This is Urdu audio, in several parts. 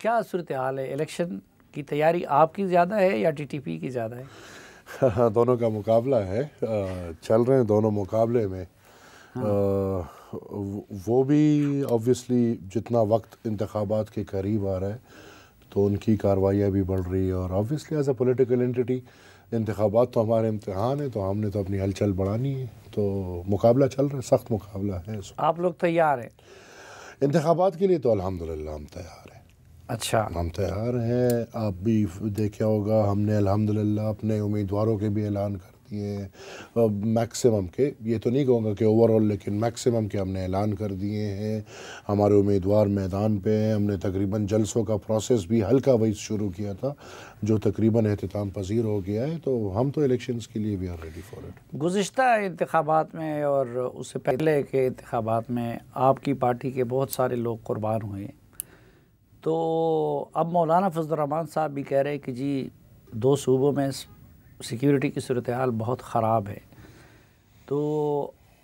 کیا صورتحال ہے؟ الیکشن کی تیاری آپ کی زیادہ ہے یا ٹی ٹی پی کی زیادہ ہے؟ دونوں کا مقابلہ ہے، چل رہے ہیں دونوں مقابلے میں۔ وہ بھی آبویسلی جتنا وقت انتخابات کے قریب آ رہا ہے تو ان کی کارروائیاں بھی بڑھ رہی ہے، اور obviously as a political entity انتخابات تو ہمارے امتحان ہے، تو ہم نے تو اپنی ہلچل بڑھانی ہے، تو مقابلہ چل رہا ہے، سخت مقابلہ ہے۔ آپ لوگ تیار ہیں انتخابات کے لیے؟ تو الحمدللہ ہم تیار ہیں۔ اچھا، ہم تیار ہیں۔ آپ بھی دیکھا ہوگا ہم نے الحمدللہ اپنے امیدواروں کے بھی اعلان کر دیے ہیں، میکسیمم کے، یہ تو نہیں کہوں گا کہ اوور آل، لیکن میکسیمم کے ہم نے اعلان کر دیے ہیں۔ ہمارے امیدوار میدان پہ ہیں۔ ہم نے تقریباً جلسوں کا پروسیس بھی ہلکا وہی شروع کیا تھا جو تقریباً اختتام پذیر ہو گیا ہے، تو ہم تو الیکشنز کے لیے بھی آر ریڈی فار اٹ۔ گزشتہ انتخابات میں اور اس سے پہلے کے انتخابات میں آپ کی پارٹی کے بہت سارے لوگ قربان ہوئے، تو اب مولانا فضل الرحمان صاحب بھی کہہ رہے کہ جی 2 صوبوں میں سیکیورٹی کی صورتحال بہت خراب ہے، تو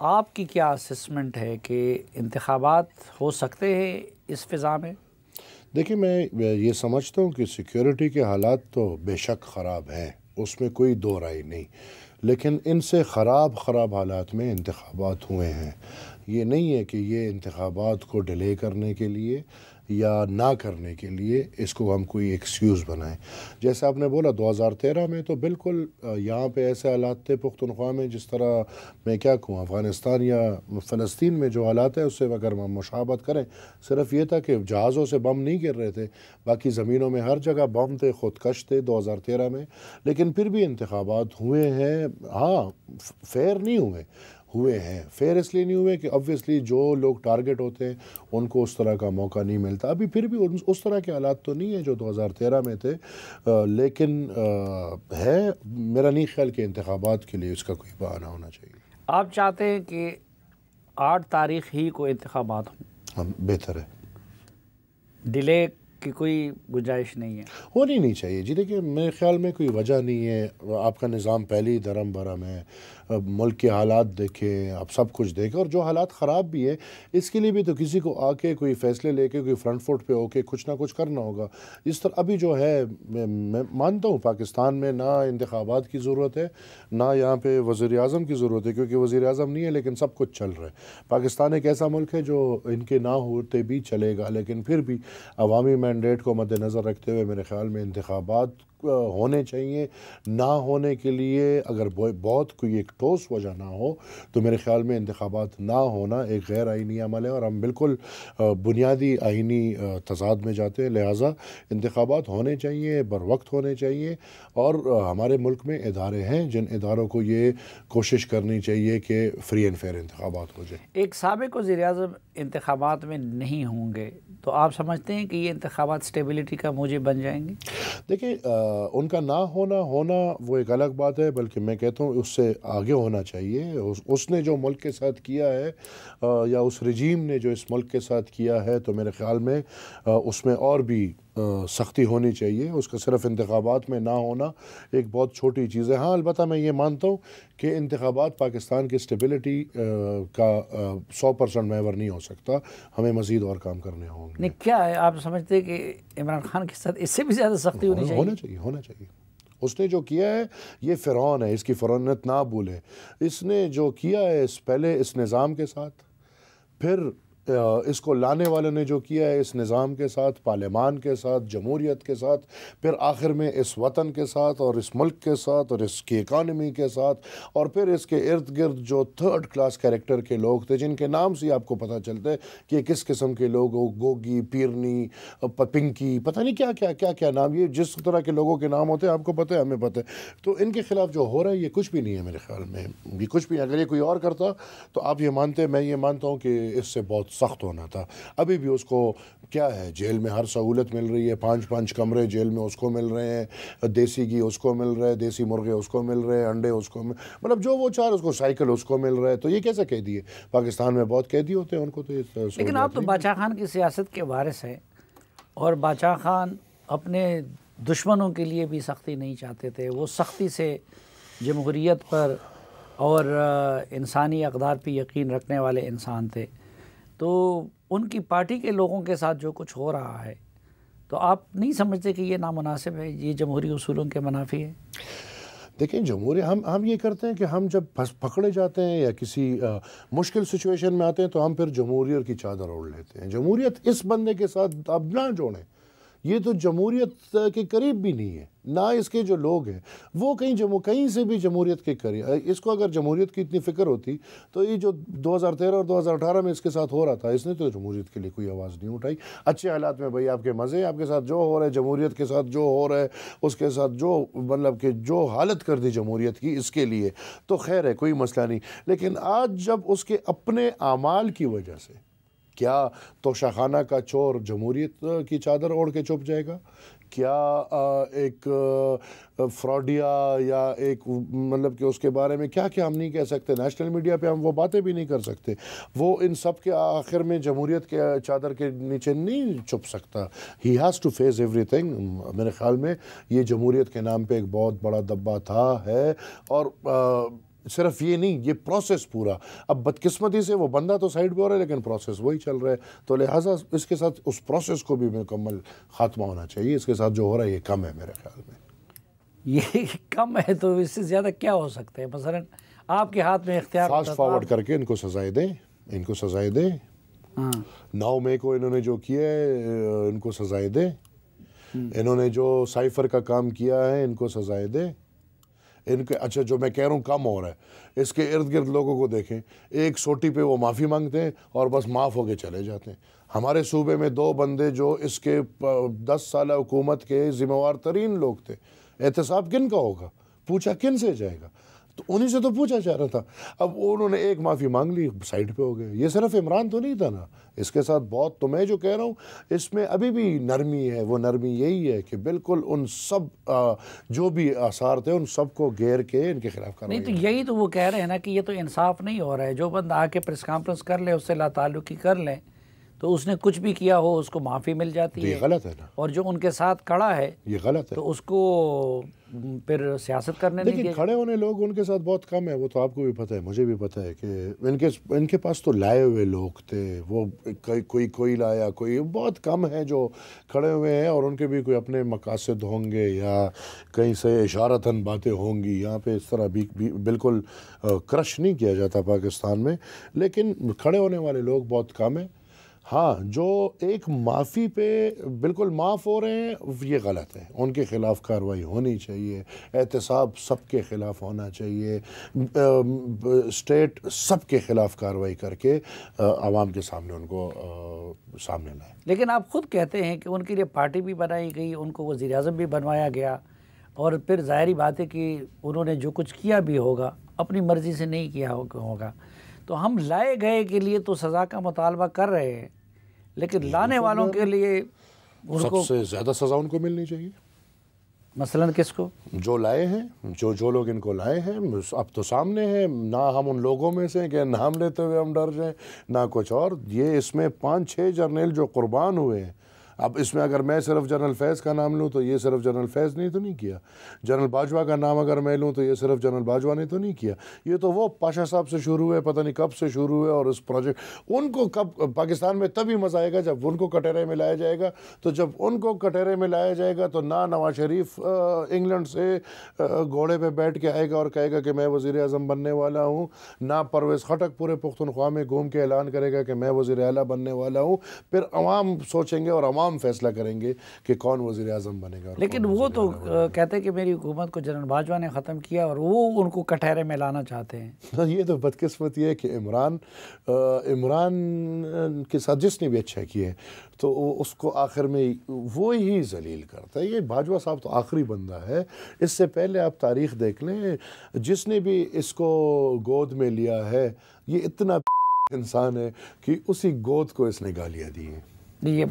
آپ کی کیا اسسمنٹ ہے کہ انتخابات ہو سکتے ہیں اس فضا میں؟ دیکھیں، میں یہ سمجھتا ہوں کہ سیکیورٹی کے حالات تو بے شک خراب ہیں، اس میں کوئی دو رائے نہیں، لیکن ان سے خراب حالات میں انتخابات ہوئے ہیں۔ یہ نہیں ہے کہ یہ انتخابات کو ڈیلے کرنے کے لیے یا نہ کرنے کے لیے اس کو ہم کوئی ایکسکیوز بنائیں۔ جیسے آپ نے بولا 2013 میں تو بالکل یہاں پہ ایسے حالات تھے پختونخوا میں، جس طرح میں کیا کہوں، افغانستان یا فلسطین میں جو حالات ہیں اس سے اگر ہم مشابہت کریں، صرف یہ تھا کہ جہازوں سے بم نہیں گر رہے تھے، باقی زمینوں میں ہر جگہ بم تھے، خودکش تھے 2013 میں، لیکن پھر بھی انتخابات ہوئے ہیں۔ ہاں، فیئر نہیں ہوئے ہیں۔ فیئر اس لیے نہیں ہوئے کہ obviously جو لوگ ٹارگٹ ہوتے ہیں ان کو اس طرح کا موقع نہیں ملتا۔ ابھی پھر بھی اس طرح کے حالات تو نہیں ہیں جو 2013 میں تھے، لیکن ہے، میرا نہیں خیال کہ انتخابات کے لیے اس کا کوئی بہانہ ہونا چاہیے۔ آپ چاہتے ہیں کہ 8 تاریخ ہی کو انتخابات ہوں؟ بہتر ہے۔ ڈیلے کی کوئی گنجائش نہیں ہے؟ ہونی نہیں چاہیے جی۔ دیکھیں، میرے خیال میں کوئی وجہ نہیں ہے۔ آپ کا نظام پہلے ہی دھرم بھرم ہے، ملک کے حالات دیکھیں، آپ سب کچھ دیکھیں، اور جو حالات خراب بھی ہے اس کے لیے بھی تو کسی کو آ کے کوئی فیصلے لے کے کوئی فرنٹ فٹ پہ ہو کے کچھ نہ کچھ کرنا ہوگا۔ اس طرح ابھی جو ہے، میں مانتا ہوں پاکستان میں نہ انتخابات کی ضرورت ہے، نہ یہاں پہ وزیر اعظم کی ضرورت ہے، کیونکہ وزیر اعظم نہیں ہے لیکن سب کچھ چل رہا ہے۔ پاکستان ایک ایسا ملک ہے جو ان کے نہ ہوتے بھی چلے گا، لیکن پھر بھی عوامی مینڈیٹ کو مد نظر رکھتے ہوئے میرے خیال میں انتخابات ہونے چاہیے۔ نہ ہونے کے لیے اگر بہت کوئی ایک ٹھوس وجہ نہ ہو تو میرے خیال میں انتخابات نہ ہونا ایک غیر آئینی عمل ہے، اور ہم بالکل بنیادی آئینی تضاد میں جاتے ہیں۔ لہٰذا انتخابات ہونے چاہیے، بر وقت ہونے چاہیے، اور ہمارے ملک میں ادارے ہیں جن اداروں کو یہ کوشش کرنی چاہیے کہ فری اینڈ فیئر انتخابات ہو جائیں۔ ایک سابق وزیر اعظم انتخابات میں نہیں ہوں گے تو آپ سمجھتے ہیں کہ یہ انتخابات سٹیبلٹی کا موجب بن جائیں گے؟ دیکھیں، ان کا نہ ہونا وہ ایک الگ بات ہے، بلکہ میں کہتا ہوں اس سے آگے ہونا چاہیے۔ اس نے جو ملک کے ساتھ کیا ہے، یا اس رجیم نے جو اس ملک کے ساتھ کیا ہے، تو میرے خیال میں اس میں اور بھی سختی ہونی چاہیے۔ اس کا صرف انتخابات میں نہ ہونا ایک بہت چھوٹی چیز ہے۔ ہاں، البتہ میں یہ مانتا ہوں کہ انتخابات پاکستان کی اسٹیبلٹی کا 100% محور نہیں ہو سکتا، ہمیں مزید اور کام کرنے ہوں گے۔ نہیں، کیا ہے آپ سمجھتے ہیں کہ عمران خان کے ساتھ اس سے بھی زیادہ سختی ہونی چاہیے؟ ہونا چاہیے۔ اس نے جو کیا ہے، یہ فرعون ہے، اس کی فرعونیت نہ بھولے۔ اس نے جو کیا ہے پہلے اس نظام کے ساتھ، پھر اس کو لانے والوں نے جو کیا ہے اس نظام کے ساتھ، پارلیمان کے ساتھ، جمہوریت کے ساتھ، پھر آخر میں اس وطن کے ساتھ اور اس ملک کے ساتھ اور اس کی اکانومی کے ساتھ، اور پھر اس کے ارد گرد جو 3rd کلاس کیریکٹر کے لوگ تھے جن کے نام سے آپ کو پتہ چلتا ہے کہ یہ کس قسم کے لوگ، گوگی، پیرنی، پنکی، پتہ نہیں کیا نام، یہ جس طرح کے لوگوں کے نام ہوتے ہیں آپ کو پتہ ہے، ہمیں پتہ ہے۔ تو ان کے خلاف جو ہو رہا ہے یہ کچھ بھی نہیں ہے میرے خیال میں، یہ کچھ بھی، اگر یہ کوئی اور کرتا تو آپ یہ مانتے، میں یہ مانتا ہوں کہ اس سے بہت سخت ہونا تھا۔ ابھی بھی اس کو کیا ہے، جیل میں ہر سہولت مل رہی ہے، 5 کمرے جیل میں اس کو مل رہے ہیں، دیسی گھی اس کو مل رہا ہے، دیسی مرغے اس کو مل رہے ہیں، انڈے اس کو مطلب جو وہ چار، اس کو سائیکل اس کو مل رہا ہے۔ تو یہ کیسے قیدی ہے؟ پاکستان میں بہت قیدی ہوتے ہیں، ان کو تو لیکن آپ تو باچا خان کی سیاست کے وارث ہیں، اور باچا خان اپنے دشمنوں کے لیے بھی سختی نہیں چاہتے تھے، وہ سختی سے جمہوریت پر اور انسانی اقدار پہ یقین رکھنے والے انسان تھے۔ تو ان کی پارٹی کے لوگوں کے ساتھ جو کچھ ہو رہا ہے تو آپ نہیں سمجھتے کہ یہ نامناسب ہے، یہ جمہوری اصولوں کے منافی ہے؟ دیکھیں جمہوری ہم یہ کرتے ہیں کہ ہم جب پکڑے جاتے ہیں یا کسی مشکل سچویشن میں آتے ہیں تو ہم پھر جمہوریت کی چادر اوڑھ لیتے ہیں. جمہوریت اس بندے کے ساتھ اب نہ جوڑیں، یہ تو جمہوریت کے قریب بھی نہیں ہے. نہ اس کے جو لوگ ہیں وہ کہیں سے بھی جمہوریت کے قریب. اس کو اگر جمہوریت کی اتنی فکر ہوتی تو یہ جو 2013 اور 2018 میں اس کے ساتھ ہو رہا تھا، اس نے تو جمہوریت کے لیے کوئی آواز نہیں اٹھائی. اچھے حالات میں بھائی آپ کے مزے، آپ کے ساتھ جو ہو رہا ہے، جمہوریت کے ساتھ جو ہو رہا ہے، اس کے ساتھ جو مطلب کہ جو حالت کر دی جمہوریت کی اس کے لیے تو خیر ہے، کوئی مسئلہ نہیں. لیکن آج جب اس کے اپنے اعمال کی وجہ سے، کیا توشہ خانہ کا چور جمہوریت کی چادر اوڑھ کے چھپ جائے گا؟ کیا ایک فراڈیا یا ایک مطلب کہ اس کے بارے میں کیا ہم نہیں کہہ سکتے؟ نیشنل میڈیا پہ ہم وہ باتیں بھی نہیں کر سکتے. وہ ان سب کے آخر میں جمہوریت کے چادر کے نیچے نہیں چھپ سکتا. ہی ہیز ٹو فیس ایوری تھنگ. میرے خیال میں یہ جمہوریت کے نام پہ ایک بہت بڑا دبا تھا، ہے، اور صرف یہ نہیں، یہ پروسیس پورا. اب بدقسمتی سے وہ بندہ تو سائڈ پہ ہو رہا ہے لیکن پروسیس وہی چل رہا ہے. تو لہٰذا اس کے ساتھ اس پروسیس کو بھی مکمل خاتمہ ہونا چاہیے. اس کے ساتھ جو ہو رہا ہے یہ کم ہے میرے خیال میں. یہ کم ہے تو اس سے زیادہ کیا ہو سکتا ہے؟ مثلا آپ کے ہاتھ میں اختیار فاسٹ فارورڈ کر کے ان کو سزائیں دیں، ان کو سزائیں دیں. 9 مئی کو انہوں نے جو کیا ہے ان کو سزائیں دیں. انہوں نے جو سائفر کا کام کیا ہے ان کو سزائیں دیں. ان کے اچھا جو میں کہہ رہا ہوں کم ہو رہا ہے، اس کے ارد گرد لوگوں کو دیکھیں، ایک سوٹی پہ وہ معافی مانگتے ہیں اور بس معاف ہو کے چلے جاتے ہیں. ہمارے صوبے میں 2 بندے جو اس کے 10 سالہ حکومت کے ذمہ وار ترین لوگ تھے، احتساب کن کا ہوگا؟ پوچھا کن سے جائے گا؟ تو انہی سے تو پوچھا جا رہا تھا. اب انہوں نے ایک معافی مانگ لی، سائڈ پہ ہو گئے. یہ صرف عمران تو نہیں تھا نا، اس کے ساتھ بہت. تو میں جو کہہ رہا ہوں اس میں ابھی بھی نرمی ہے. وہ نرمی یہی ہے کہ بالکل ان سب جو بھی آثار تھے ان سب کو گھیر کے ان کے خلاف کارروائی. نہیں تو یہی تو وہ کہہ رہے ہیں نا کہ یہ تو انصاف نہیں ہو رہا ہے. جو بندہ آ کے پریس کانفرنس کر لے، اس سے لا تعلقی کر لیں، تو اس نے کچھ بھی کیا ہو اس کو معافی مل جاتی ہے. یہ غلط ہے نا. اور جو ان کے ساتھ کھڑا ہے یہ غلط ہے. تو اس کو پھر سیاست کرنے نہیں. لیکن کھڑے ہونے لوگ ان کے ساتھ بہت کم ہے. وہ تو آپ کو بھی پتہ ہے، مجھے بھی پتہ ہے کہ ان کے پاس تو لائے ہوئے لوگ تھے. وہ کوئی لایا، کوئی بہت کم ہے جو کھڑے ہوئے ہیں، اور ان کے بھی کوئی اپنے مقاصد ہوں گے یا کہیں سے اشارتاً باتیں ہوں گی. یہاں پہ اس طرح بھی بالکل کرش نہیں کیا جاتا پاکستان میں. لیکن کھڑے ہونے والے لوگ بہت کم ہیں. ہاں، جو ایک معافی پہ بالکل معاف ہو رہے ہیں یہ غلط ہے. ان کے خلاف کارروائی ہونی چاہیے. احتساب سب کے خلاف ہونا چاہیے. اسٹیٹ سب کے خلاف کارروائی کر کے عوام کے سامنے ان کو سامنے لائے. لیکن آپ خود کہتے ہیں کہ ان کے لیے پارٹی بھی بنائی گئی، ان کو وزیر اعظم بھی بنوایا گیا، اور پھر ظاہری بات ہے کہ انہوں نے جو کچھ کیا بھی ہوگا اپنی مرضی سے نہیں کیا ہوگا. تو ہم لائے گئے کے لیے تو سزا کا مطالبہ کر رہے ہیں، لیکن لانے والوں کے لیے ان کو سب سے زیادہ سزا ان کو ملنی چاہیے. مثلاً کس کو؟ جو لائے ہیں، جو لوگ ان کو لائے ہیں. اب تو سامنے ہیں، نہ ہم ان لوگوں میں سے کہ نام لیتے ہوئے ہم ڈر جائیں نہ کچھ اور. یہ اس میں 5-6 جرنیل جو قربان ہوئے ہیں. اب اس میں اگر میں صرف جنرل فیض کا نام لوں تو یہ صرف جنرل فیض نے تو نہیں کیا. جنرل باجوہ کا نام اگر میں لوں تو یہ صرف جنرل باجوہ نے تو نہیں کیا. یہ تو وہ پاشا صاحب سے شروع ہوئے، پتہ نہیں کب سے شروع ہوئے. اور اس پروجیکٹ ان کو کب پاکستان میں تبھی مزہ آئے گا جب ان کو کٹہرے میں لایا جائے گا. تو جب ان کو کٹہرے میں لایا جائے گا تو نہ نواز شریف انگلینڈ سے گھوڑے پہ بیٹھ کے آئے گا اور کہے گا کہ میں وزیر اعظم بننے والا ہوں، نہ پرویز خٹک پورے پختونخوا میں گھوم کے اعلان کرے گا کہ میں وزیر اعلیٰ بننے والا ہوں. پھر عوام سوچیں گے اور عوام فیصلہ کریں گے کہ کون وزیر اعظم بنے گا. لیکن وہ تو کہتے ہیں کہ میری حکومت کو جنرل باجوہ نے ختم کیا اور وہ ان کو کٹہرے میں لانا چاہتے ہیں. یہ تو بدقسمتی ہے کہ عمران کے ساتھ جس نے بھی اچھا کیا ہے تو اس کو آخر میں وہی ذلیل کرتا ہے. یہ باجوہ صاحب تو آخری بندہ ہے. اس سے پہلے آپ تاریخ دیکھ لیں، جس نے بھی اس کو گود میں لیا ہے یہ اتنا انسان ہے کہ اسی گود کو اس نے گالیاں دی ہیں. یہ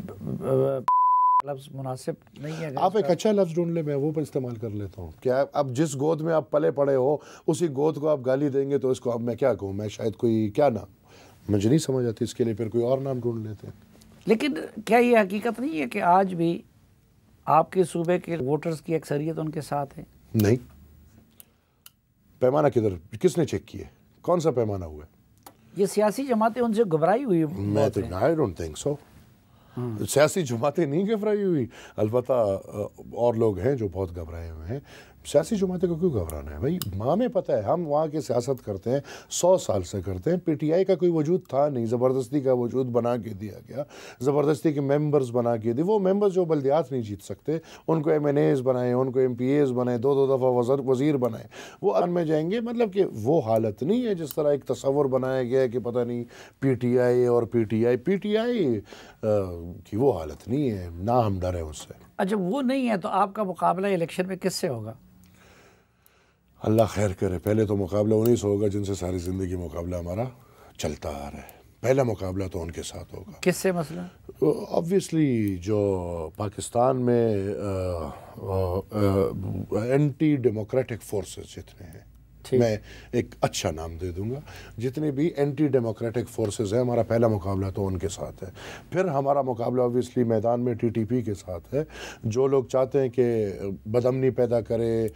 لفظ مناسب نہیں ہے. آپ ایک اچھا لفظ ڈھونڈ لیں، میں وہ پر استعمال کر لیتا ہوں. کیا اب جس گود میں آپ پلے پڑے ہو اسی گود کو آپ گالی دیں گے تو اس کو اب میں کیا کہوں؟ میں شاید کوئی کیا نام مجھے نہیں سمجھ آتی. اس کے لیے پھر کوئی اور نام ڈھونڈ لیتے ہیں. لیکن کیا یہ حقیقت نہیں ہے کہ آج بھی آپ کے صوبے کے ووٹرز کی اکثریت ان کے ساتھ ہے؟ نہیں. پیمانہ کدھر؟ کس نے چیک کیے؟ کون سا پیمانہ ہوا ہے؟ یہ سیاسی جماعتیں ان سے گھبرائی ہوئی. میں تو I don't think so. سیاسی جماعتیں نہیں گھبرائی ہوئی، البتہ اور لوگ ہیں جو بہت گھبرائے ہوئے ہیں۔ سیاسی جماعتیں کو کیوں گھبرانا ہے بھائی؟ ہمیں پتہ ہے، ہم وہاں کی سیاست کرتے ہیں، 100 سال سے کرتے ہیں۔ پی ٹی آئی کا کوئی وجود تھا نہیں، زبردستی کا وجود بنا کے دیا گیا، زبردستی کے ممبرز بنا کے دی۔ وہ ممبرز جو بلدیات نہیں جیت سکتے، ان کو ایم این ایز بنائیں، ان کو ایم پی ایز بنائیں، دو دفعہ وزیر بنائیں، وہ ان میں جائیں گے۔ مطلب کہ وہ حالت نہیں ہے جس طرح ایک تصور بنایا گیا ہے کہ پتہ نہیں پی ٹی آئی کی وہ حالت نہیں ہے، نہ ہم ڈریں اس سے۔ اچھا وہ نہیں ہے تو آپ کا مقابلہ الیکشن میں کس سے ہوگا؟ اللہ خیر کرے۔ پہلے تو مقابلہ انہی سے ہوگا جن سے ساری زندگی مقابلہ ہمارا چلتا آ رہا ہے۔ پہلا مقابلہ تو ان کے ساتھ ہوگا۔ کس سے مثلا؟ آبویسلی جو پاکستان میں اینٹی ڈیموکریٹک فورسز جتنے ہیں، میں ایک اچھا نام دے دوں گا، جتنے بھی اینٹی ڈیموکریٹک فورسز ہیں، ہمارا پہلا مقابلہ تو ان کے ساتھ ہے۔ پھر ہمارا مقابلہ آبویسلی میدان میں ٹی ٹی پی کے ساتھ ہے، جو لوگ چاہتے ہیں کہ بدامنی پیدا کرے،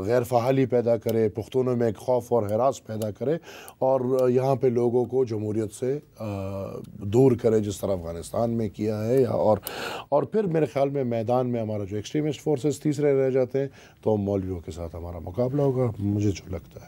غیر فعالی پیدا کرے، پختونوں میں ایک خوف اور ہراس پیدا کرے، اور یہاں پہ لوگوں کو جمہوریت سے دور کرے، جس طرح افغانستان میں کیا ہے۔ اور پھر میرے خیال میں میدان میں ہمارا جو ایکسٹریمسٹ فورسز تیسرے رہ جاتے ہیں، تو مولویوں کے ساتھ ہمارا مقابلہ ہوگا، مجھے جو لگتا ہے۔